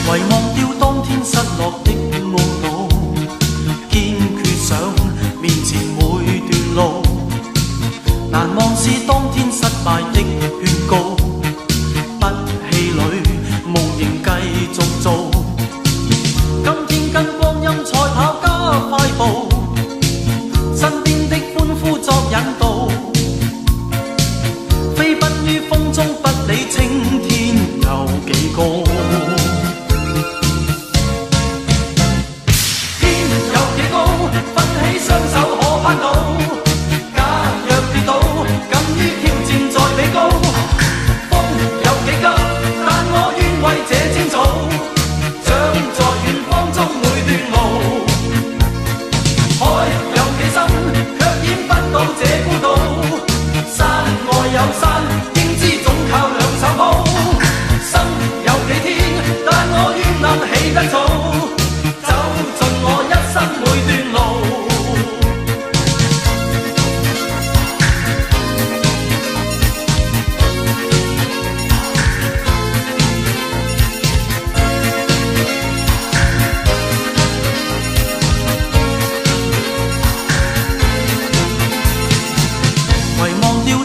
遺忘掉當天失落的懊惱，堅決想面前每段路，難忘是當天失敗的勸告，不氣餒，無形繼續做。今天跟光陰賽跑加快步，身邊的歡呼作引導，飛奔於風中不理青天有幾高。雙手可攀到，假若跌倒，敢於挑戰再比高。風有幾急，但我願為這青草，長在遠方中每段路。海有幾深，卻淹不到這孤島。山外有山，應知總靠兩手抱。心有幾天，但我願能起得早，走盡我一生每段路。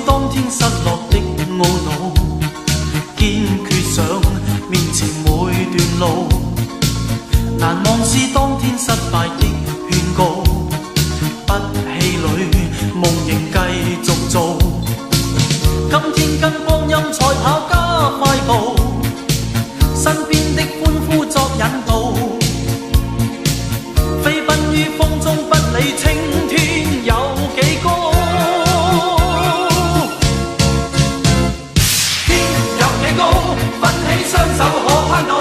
當天失落的懊惱，堅決想面前每段路，難忘是當天失敗的勸告，不氣餒，無形繼續做。今天跟光陰賽跑加快步，身邊的歡呼作引導，飛奔於風中不理青天有幾高。雙手可攀到，